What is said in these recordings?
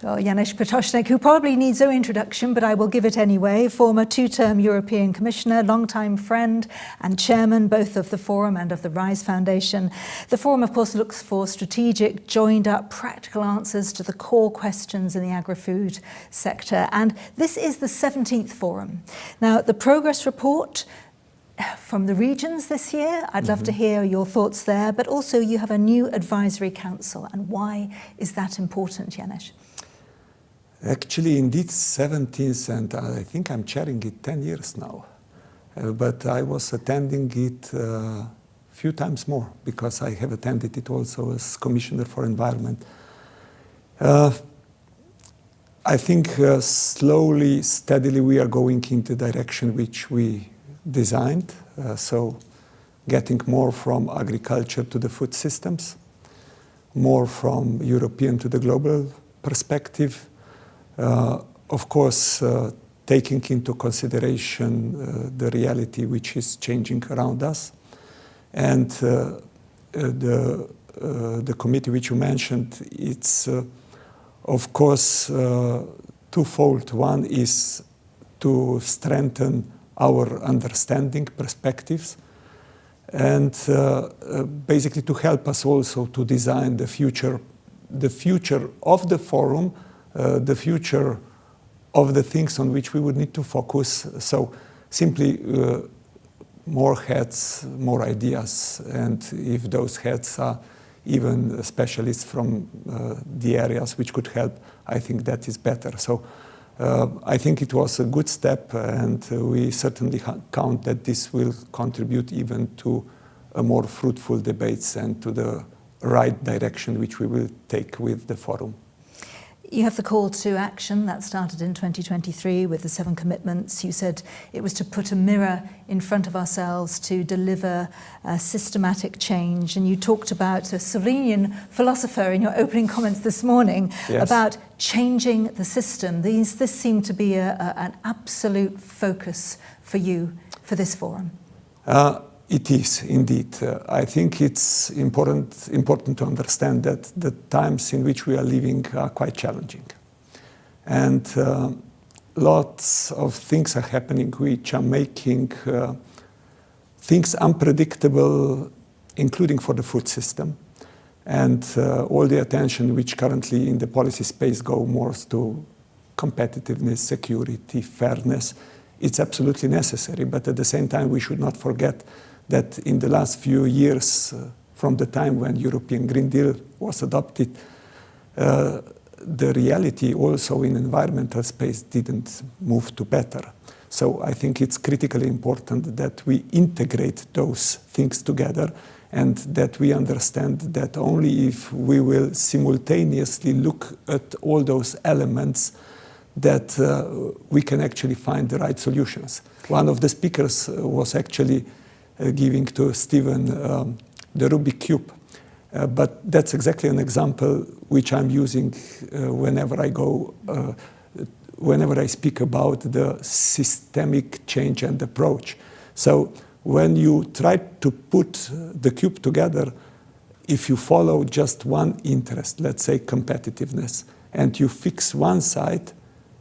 Well, Janez Potočnik, who probably needs no introduction, but I will give it anyway, former two-term European Commissioner, long-time friend and chairman both of the Forum and of the RISE Foundation. The Forum, of course, looks for strategic, joined-up, practical answers to the core questions in the agri-food sector. And this is the 17th Forum. Now, the progress report from the regions this year, I'd love to hear your thoughts there, but also you have a new advisory council. And why is that important, Janez? Actually, indeed, 17th, and I think I'm chairing it 10 years now. But I was attending it a few times more because I have attended it also as Commissioner for Environment. I think slowly, steadily, we are going in the direction which we designed. So getting more from agriculture to the food systems, more from European to the global perspective. Of course, taking into consideration the reality which is changing around us. And the committee which you mentioned, it's of course twofold. One is to strengthen our understanding perspectives and basically to help us also to design the future of the Forum, the future of the things on which we would need to focus. So simply more heads, more ideas, and if those heads are even specialists from the areas which could help, I think that is better. So I think it was a good step, and we certainly count that this will contribute even to a more fruitful debates and to the right direction which we will take with the Forum. You have the call to action that started in 2023 with the 7 commitments. You said it was to put a mirror in front of ourselves to deliver systematic change. And you talked about a Slovenian philosopher in your opening comments this morning about changing the system. This seemed to be an absolute focus for you for this Forum. It is indeed. I think it's important to understand that the times in which we are living are quite challenging. And lots of things are happening which are making things unpredictable, including for the food system. And all the attention which currently in the policy space go more to competitiveness, security, fairness, it's absolutely necessary. But at the same time, we should not forget that in the last few years, from the time when European Green Deal was adopted, the reality also in environmental space didn't move to better. So I think it's critically important that we integrate those things together and that we understand that only if we will simultaneously look at all those elements that we can actually find the right solutions. One of the speakers was actually giving to Stephen the Rubik Cube. But that's exactly an example which I'm using whenever I speak about the systemic change and approach. So when you try to put the cube together, if you follow just one interest, let's say competitiveness, and you fix one side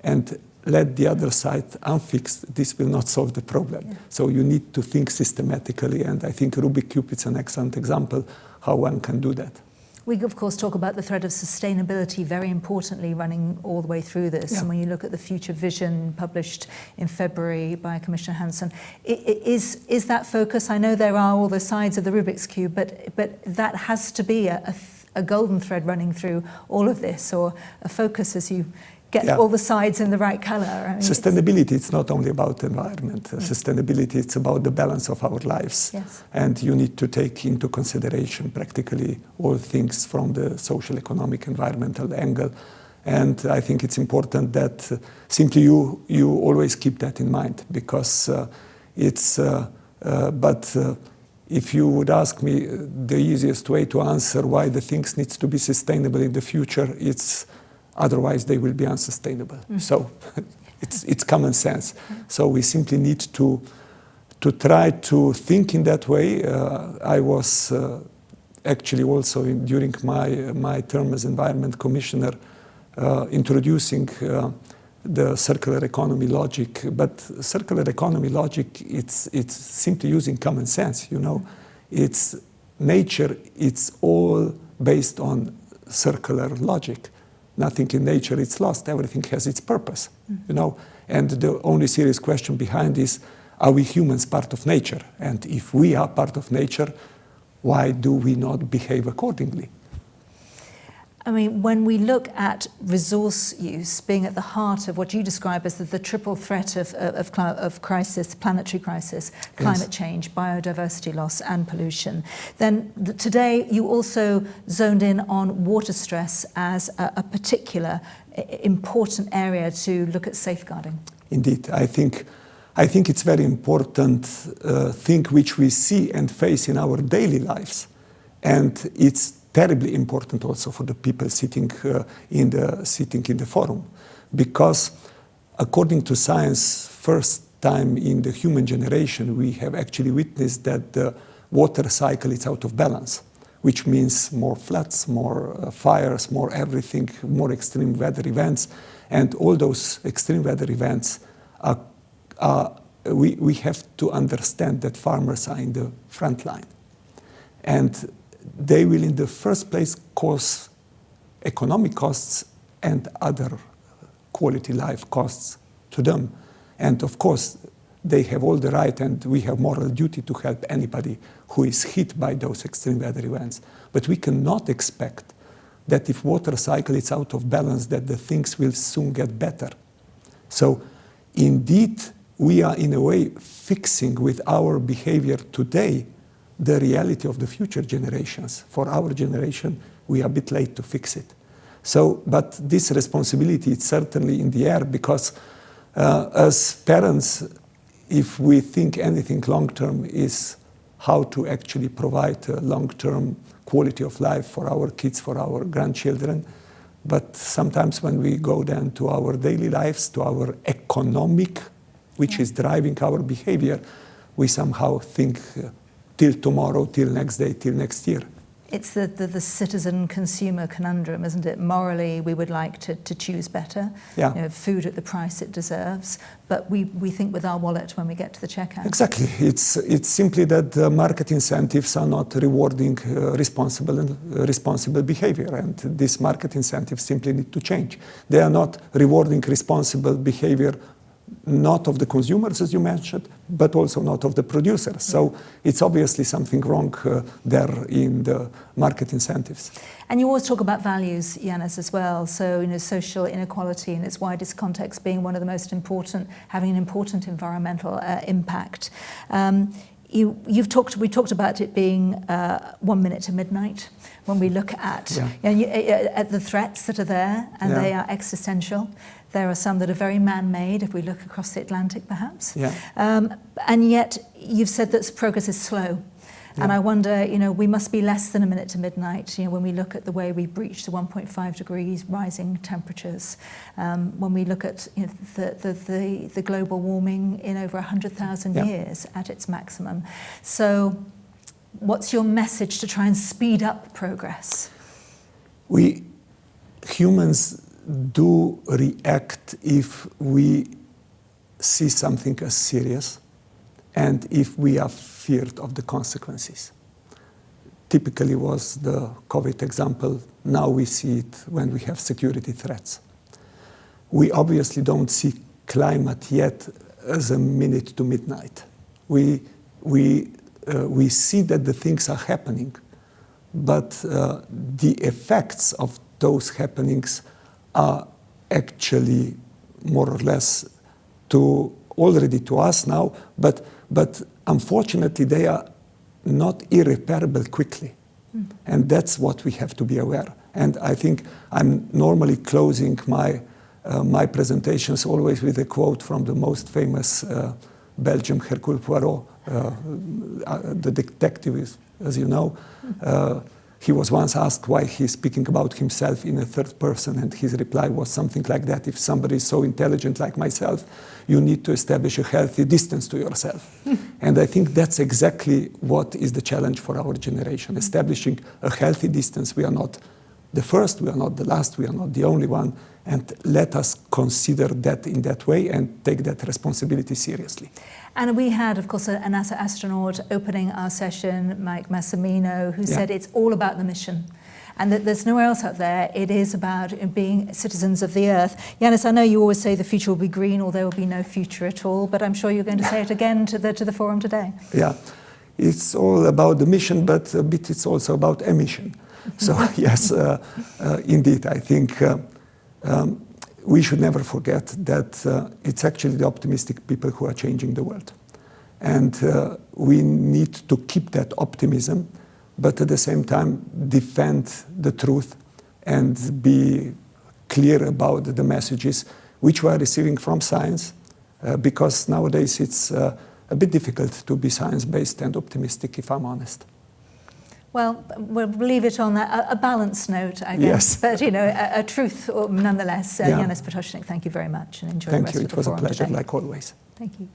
and let the other side unfixed, this will not solve the problem. Yeah. So you need to think systematically, and I think Rubik Cube is an excellent example how one can do that. We, of course, talk about the thread of sustainability very importantly running all the way through this. Yeah. And when you look at the future vision published in February by Commissioner Hansen, is that focus? I know there are all the sides of the Rubik's Cube, but that has to be a golden thread running through all of this, or a focus as you get all the sides in the right color. I mean, sustainability, it's not only about environment. Sustainability, it's about the balance of our lives. Yes. And you need to take into consideration practically all things from the social, economic, environmental angle. And I think it's important that simply you always keep that in mind, because if you would ask me the easiest way to answer why the things needs to be sustainable in the future, it's otherwise they will be unsustainable. So it's common sense. So we simply need to try to think in that way. I was actually also during my term as Environment Commissioner introducing the circular economy logic. But circular economy logic, it's simply using common sense, you know. It's nature, it's all based on circular logic. Nothing in nature is lost, everything has its purpose, you know. And the only serious question behind is, are we humans part of nature? And if we are part of nature, why do we not behave accordingly? I mean, when we look at resource use being at the heart of what you describe as the triple threat of crisis, planetary crisis, climate change, biodiversity loss and pollution, then today you also zoned in on water stress as a particular important area to look at safeguarding. Indeed, I think it's very important thing which we see and face in our daily lives. And it's terribly important also for the people sitting in the forum, because according to science, first time in the human generation we have actually witnessed that the water cycle is out of balance, which means more floods, more fires, more everything, more extreme weather events, and all those extreme weather events we have to understand that farmers are in the front line, and they will in the first place cause economic costs and other quality life costs to them. And of course, they have all the right and we have moral duty to help anybody who is hit by those extreme weather events. But we cannot expect that if water cycle is out of balance, that the things will soon get better. So indeed, we are in a way fixing with our behavior today the reality of the future generations. For our generation, we are a bit late to fix it. So, but this responsibility is certainly in the air, because as parents, if we think anything long-term, is how to actually provide a long-term quality of life for our kids, for our grandchildren. But sometimes when we go then to our daily lives, to our economic, which is driving our behavior, we somehow think till tomorrow, till next day, till next year. It's the citizen-consumer conundrum, isn't it? Morally, we would like to choose better, you know, food at the price it deserves, but we think with our wallet when we get to the checkout. Exactly. It's simply that the market incentives are not rewarding responsible behavior, and these market incentives simply need to change. They are not rewarding responsible behavior, not of the consumers, as you mentioned, but also not of the producers. So it's obviously something wrong there in the market incentives. And you always talk about values, Janez, as well. So, you know, social inequality in its widest context being one of the most important, having an important environmental impact. We talked about it being 1 minute to midnight when we look at, at the threats that are there, and they are existential. There are some that are very man-made, if we look across the Atlantic, perhaps. And yet, you've said that progress is slow. And I wonder, you know, we must be less than 1 minute to midnight, you know, when we look at the way we breached the 1.5 degrees rising temperatures, when we look at, you know, the global warming in over 100,000 years at its maximum. So what's your message to try and speed up progress? We humans do react if we see something as serious and if we are feared of the consequences. Typically was the COVID example. Now we see it when we have security threats. We obviously don't see climate yet as 1 minute to midnight. We see that the things are happening, but the effects of those happenings are actually more or less already to us now, but unfortunately they are not irreparable quickly. And that's what we have to be aware. And I think I'm normally closing my presentations always with a quote from the most famous Belgian Hercule Poirot, the detective, as you know. He was once asked why he's speaking about himself in a third person, and his reply was something like that: if somebody is so intelligent like myself, you need to establish a healthy distance to yourself. And I think that's exactly what is the challenge for our generation, establishing a healthy distance. We are not the first, we are not the last, we are not the only one, and let us consider that in that way and take that responsibility seriously. And we had, of course, a NASA astronaut opening our session, Mike Massimino, who said it's all about the mission. And that there's nowhere else out there. It is about being citizens of the Earth. Janez, I know you always say the future will be green, or there will be no future at all, but I'm sure you're going to say it again to the forum today. Yeah, it's all about the mission, but a bit it's also about a mission. So yes, indeed, I think we should never forget that it's actually the optimistic people who are changing the world. And we need to keep that optimism, but at the same time defend the truth and be clear about the messages which we are receiving from science, because nowadays it's a bit difficult to be science-based and optimistic, if I'm honest. Well, we'll leave it on a balanced note, I guess. Yes. But, you know, a truth nonetheless. Janez Potočnik, thank you very much and enjoy the rest of the forum today. Thank you, it was a pleasure, like always. Thank you.